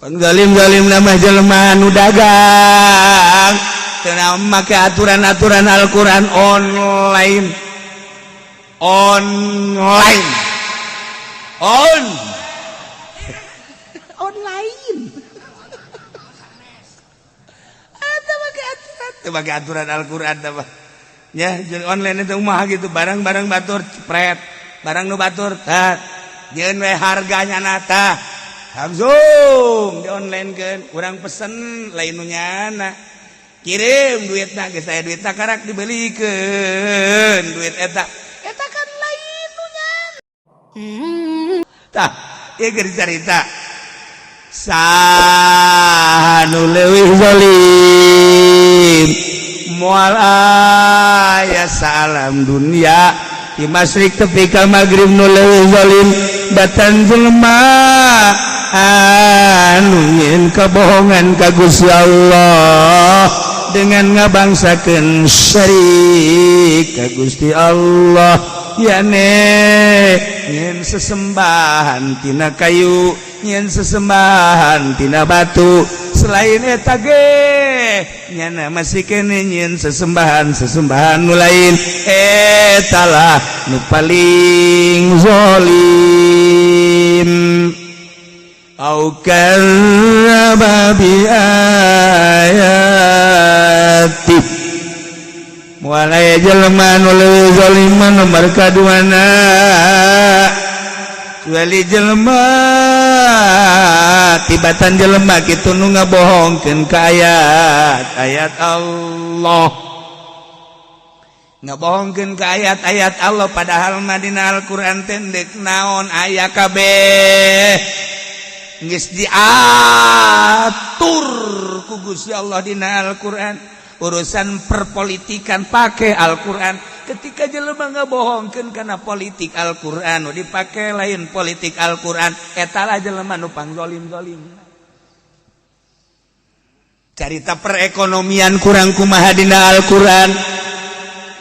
Zalim-zalim nama jelema nu dagang teu make aturan-aturan Al-Qur'an online online pakai aturan Al-Qur'an apa ya online itu mah gitu barang-barang batur cepret barang nu batur tah jeung we harganya nata langsung di online kan kurang pesen lain nu nyana kirim duitna geus aya duitna karak dibelikeun duit eta kan lain nu nyana tah ieu keur carita sanu leuwih zalim moal aya salam dunia di masyrik tepi ka magrib nu leuwih zalim batan jelema anu nyin kebohongan ka Gusti Allah dengan ngabangsakeun syirik ka Gusti Allah yane nyin sesembahan tina kayu nyin sesembahan tina batu selain eta ge nyana masih kene nyin sesembahan nu lain eta lah nu paling zalim au kadzdzaba bi ayati mulai jelema nu leuwih zaliman nomor kaduana wali jelema tibatan jelema kitu nu ngabohongkeun ka ayat Allah ngabohongkeun ka ayat Allah padahal madina Al-Qur'an tendek naon aya kabeh geus diatur ku Gusti Allah dina Al-Qur'an urusan perpolitikan pakai Al-Qur'an ketika jelema ngabohongkeun kana politik Al-Qur'an dipake lain politik Al-Qur'an eta lah jelema nu pangzalim-zalim carita perekonomian kurang kumaha dina Al-Qur'an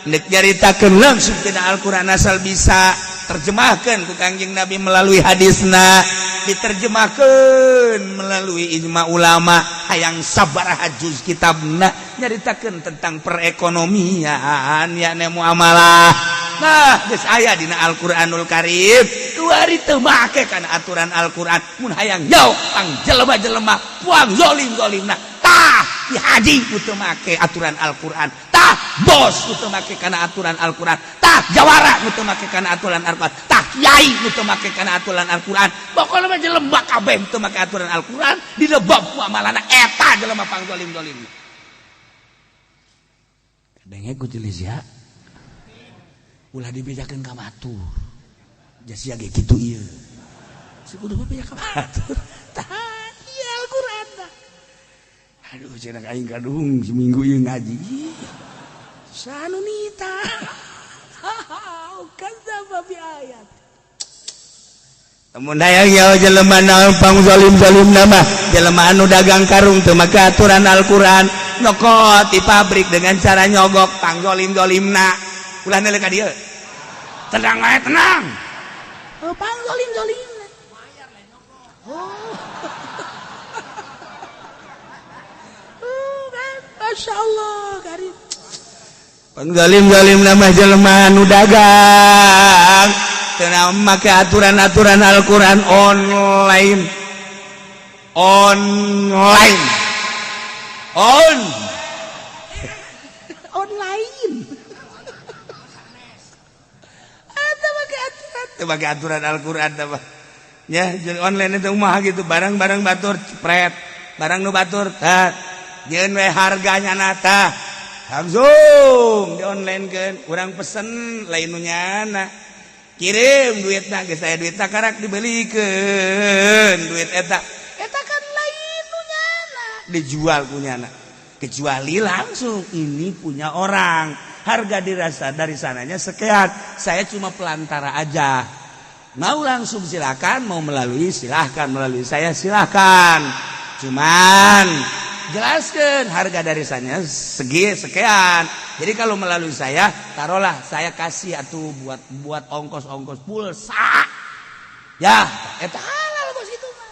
nek nyaritakeun langsung dina Al-Qur'an asal bisa terjemahkan ku Kangjeng Nabi melalui hadisna diterjemahkan melalui ijma ulama hayang sabaraha juz kitabna nyaritakeun tentang perekonomian yakni muamalah nah geus aya dina Al-Qur'anul Karim kuari teu make kana aturan Al-Qur'an mun hayang jauh pang jelema-jelema puang zalim-zalimna tah di haji teu make aturan Al-Qur'an tah bos teu make kana aturan Al-Qur'an tah jawara teu make kana aturan Al-Qur'an tah kiai teu make kana aturan Al-Qur'an pokona mah jelema kabeh teu make aturan Al-Qur'an di bab muamalana eta jelema pang zalim-zalim kadenge ku tulis ya ulah dibejakeun ka batur jas ge kitu ieu si kudu beja ka batur tah ieu Al-Qur'an tah aduh cenah aing kadung seminggu ieu ngaji sanu nita kadzdzaba bi ayat mun hayang nyaho jelema naon pang zalim-zalimna mah jelema anu dagang karung teu make aturan Al-Qur'an nyokot di pabrik dengan cara nyogok pang zalim-zalimna ulah neuleuh ka dieu tenang wae tenang pang zalim-zalimna Masya Allah karim pang zalim-zalimna mah jelema anu dagang teu make aturan-aturan Al-Qur'an online pakai aturan Al-Qur'an apa ya online itu mah gitu barang-barang batur cepret barang nu batur tah jeung we harganya nata langsung di online kan kurang pesen lain nu nyana kirim duitna geus aya duitna karak dibelikeun duit eta kan lain nu nyana dijual punyana kecuali langsung ini punya orang harga dirasa dari sananya sekian saya cuma pelantara aja mau langsung silakan mau melalui silahkan melalui saya silahkan cuman jelaskan harga dari sana sekian jadi kalau melalui saya taruhlah saya kasih atuh buat ongkos pulsa ya eta halal bos itu mah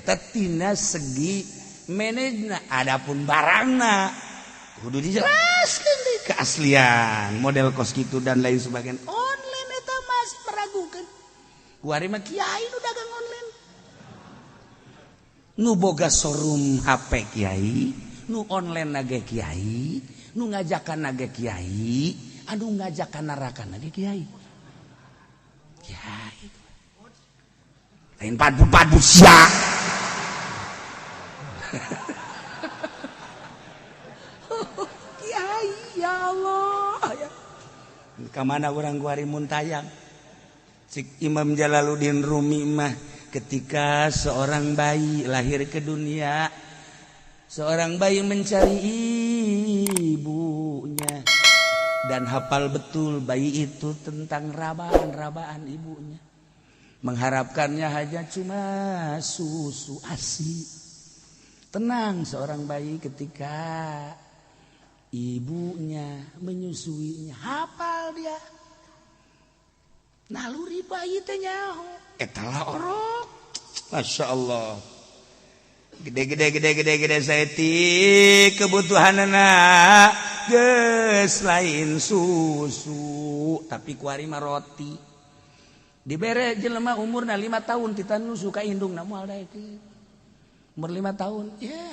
tina segi manajna. Adapun barangna kudu dijelaskan deh keaslian model kos gitu dan lain sebagainya. Online eta masih meragukan. Kuari mah kiai nu dagang online. Nu boga showroom HP kiai, nu online nage kiai, nu ngajakan nage kiai, anu ngajakan narakan nage kiai. Kiai. Lain padu-padu sia. Kiai ya Allah. Kamana orang kuari mun tayang. Cik Imam Jalaluddin Rumi mah ketika seorang bayi lahir ke dunia, seorang bayi mencari ibunya dan hafal betul bayi itu tentang rabaan-rabaan ibunya. Mengharapkannya hanya cuma susu ASI. Tenang seorang bayi ketika ibunya menyusuinya, hafal dia. Naluri bayi teh nyaho etalah orok. Masya Allah. Gede saeutik kebutuhanana geus lain susu tapi kuari mah roti. Dibere jelema umurna 5 tahun kita nyusu ka indungna moal daek. Umur 5 tahun. Ya.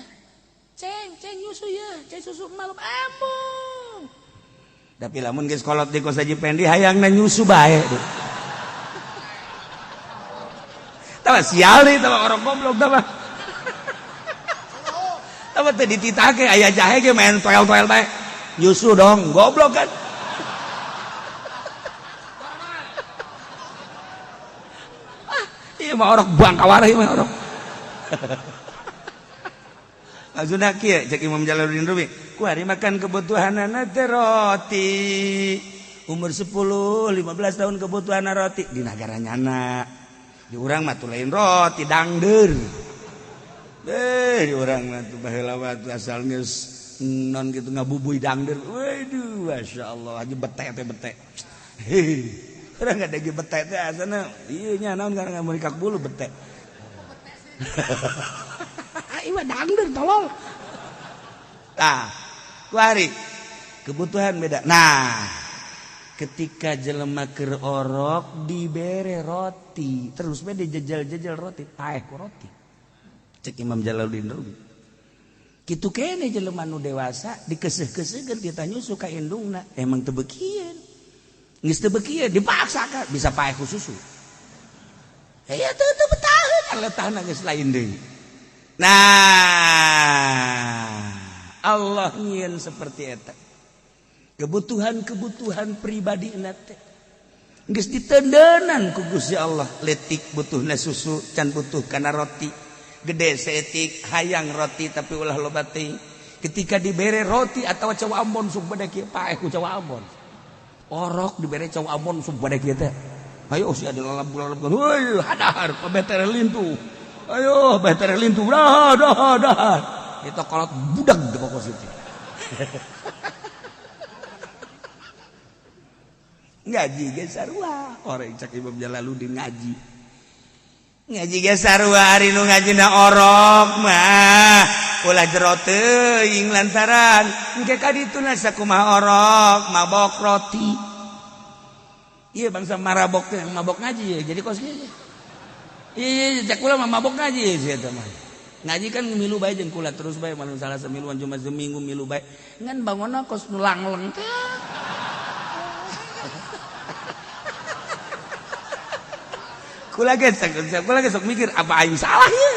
Ceng nyusu ya, ceng susu malum ambung. Tapi lamun geus kolot di kos Haji Pendi hayangna nyusu bae. Tama sial nih, tama orang goblok tama. Tama teh dititake aya jahe ge main toel-toel bae. Nyusu dong, goblok kan. Iya mah orang bangkawareh mah orang. Maksudna kieu cek Imam Jalaluddin Rumi, kuari makan kebutuhanana teh roti. Umur 10, 15 tahun kebutuhanna roti di negara nyana. Di urang mah tuh lain roti dangder. Di urang mah tuh baheula mah asal geus non kitu ngabubuy dangder. Waduh, masyaallah aja bete teh bete. Urang ngadegi bete teh asana ieu nya naon karena mun ikak bulu bete. Ieu mah dangder tolol. Tah, kuari kebutuhan beda. Nah, ketika jelema keur orok dibere roti terus we dijejal-jejal roti paeh ku roti cek Imam Jalaluddin Rumi kitu kene jelema nu dewasa dikeuseuh-keuseuhkeun kita nyusu ka indungna emang teu beukieun geus teu beukieun dipaksakan bisa paeh ku susu ya teu betaheun letahna geus lain deui. Nah Allah nyieun seperti eta kebutuhan pribadi nate geus ditendenan ku Gusti Allah. Letik butuhna susu can butuh kana roti gede saeutik hayang roti tapi ulah loba teuing. Ketika dibere roti atawa cawa Ambon sok bade kieu paeh ku cawa Ambon orok dibere cawa Ambon sok bade kieu teh ayo si ada lalap-lalap heuy hadahar pabetere lintu ayo betere lintu dah eta kolot budak di pokok situ. Ngaji ge sarua orang cak Imam Jalaluddin ngaji ge sarua ari nu ngajina orok mah ulah jero teuing lantaran engke ka dituna sakumaha orok mabok roti. Ieu bangsa marabok teh mabok ngaji ya jadi kos ge. Iya cak kula mah mabok ngaji sia teh mah. Ngaji kan milu bae jeung kula terus bae mun salah samiluan cuma seminggu milu bae ngan bangonna kos nu langleng teh. Kula ge sok mikir apa aing salah ya.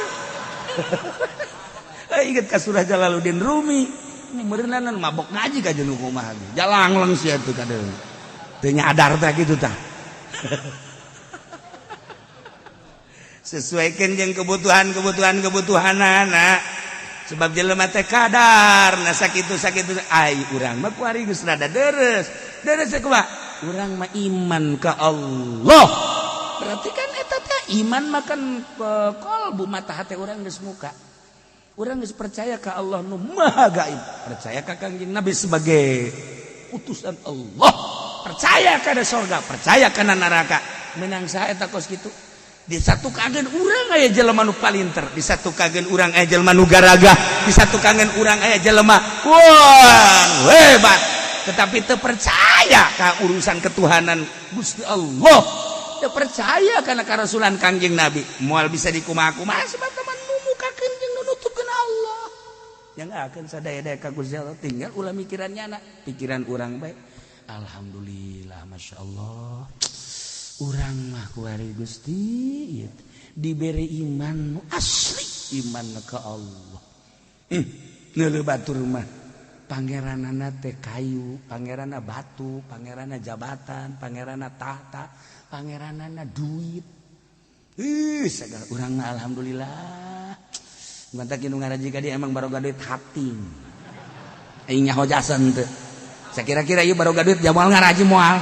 Ingat ka surah Jalaluddin Rumi. Ini meureunan mabok ngaji ka jeung kumaha ge. Jalangleng sia teu kadeung. Teu nyadar teh kitu tah. Sesuaikan jeung kebutuhanana. Sebab jelema teh kadar na sakitu ai urang mah kuari geus rada deres. Deres kumaha? Urang mah iman ka Allah. Berarti kan eta teh iman makan kolbu mata hati orang geus muka. Urang geus percaya ka Allah nu maha gaib, percaya ka Kangjeng Nabi sebagai utusan Allah, percaya kana surga, percaya kana neraka. Menang saha eta kos kitu? disatukakeun urang aya jelema nu palinter, disatukakeun urang aya jelema nu garaga, disatukakeun urang aya jelema wah hebat tetapi teu percaya ka urusan ketuhanan Gusti Allah, teu percaya kana karasulan Kangjeng Nabi. Moal bisa dikumaha-kumaha sebab teman numukakeun jeung nutupkeun Allah yang akan sadaya-daya ka Gusti Allah, tinggal ulah mikirannya anak pikiran urang bae. Alhamdulillah, masya Allah, urang mah kuari Gusti diberi iman nu asli, iman ka Allah. Neuleuh batur mah pangeranana teh kayu, pangeranana batu, pangeranana jabatan, pangeranana tahta, pangeranana duit. Segala urang mah alhamdulillah. Mantap kieu ngaraji ka dia emang baroga duit hati. Aing nyaho jasen teu. Sakira-kira ieu baroga duit jamal ngaraji moal.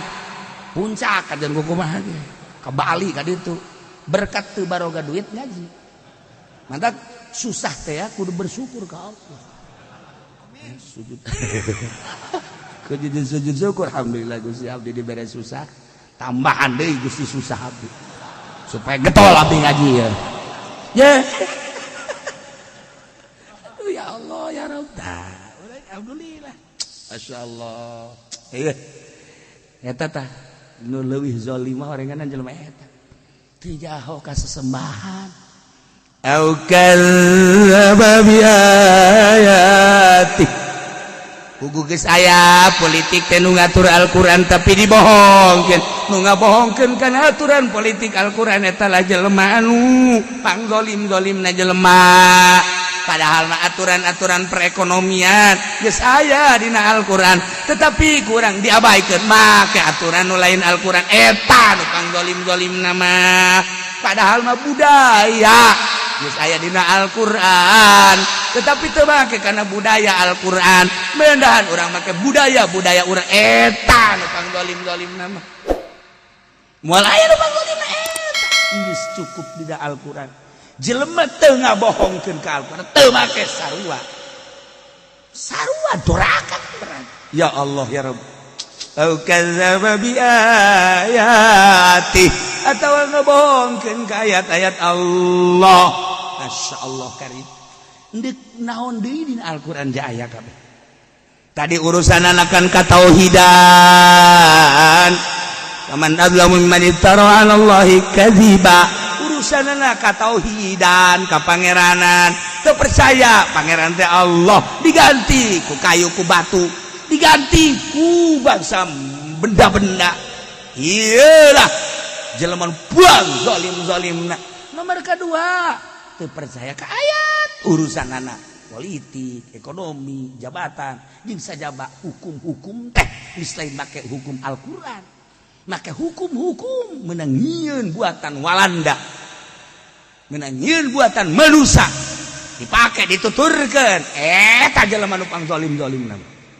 Puncak kajen kumaha ge. Ka Bali ka ditu. Berkat teu baroga duit ngaji. Mantap susah teh ya kudu bersyukur ka Allah. Sujud. Kudu sujud syukur alhamdulillah Gusti abdi dibere susah. Tambahan deui Gusti susah abdi. Supaya getol abdi ngaji ya. Ya. Ya Allah ya Rabb. Alhamdulillah. Masyaallah. Eta tah nu leuwih zalim orenganan jelema eta. Teu jaho ka sesembahan. Au kadzdzaba bi ayati. Puguh geus aya politik teh nu ngatur Al-Qur'an tapi dibohongkeun. Nu ngabohongkeun kana aturan politik Al-Qur'an eta lah jelema anu pangzolim-zolimna jelema. Padahal mah aturan-aturan perekonomian geus aya dina Al-Qur'an, tetapi kurang diabaikeun make aturan nu lain Al-Qur'an eta nu pangzolim-zolimna mah. Padahal mah budaya geus aya dina Al-Qur'an, tetapi teu make kana budaya Al-Qur'an. Mendahan urang make budaya urang eta nu pangzolim-zolimna mah. Moal aya nu pangzolimna eta geus cukup dina Al-Qur'an. Jelema teu ngabohongkeun ka Al-Qur'an, teu make sarua dorakan berat. Ya Allah ya Rabb. Au kadzdzaba bi ayati, atawa ngabohongkeun ka ayat-ayat Allah. Masyaallah karim. Deuk naon deui dina Al-Qur'an ja aya kabeh. Tadi urusan anakan katauhidan. Faman adzlamu mimman iftara 'ala Allahi kadziba. Urusanana katauhidan, kapangeranan, teu percaya pangeran teh Allah, diganti ku kayu ku batu, diganti ku bangsa benda-benda. Iyalah jelema buang zalim-zalimna. Nomor kedua, teu percaya ka ayat urusanana politik, ekonomi, jabatan, jeung sajaba hukum-hukum teh geus lain make hukum Al-Qur'an. Make hukum-hukum meunang nyieun buatan Walanda, meunang nyieun buatan manusia, dipake dituturkeun eta jelema nu pangzolim-zolimna.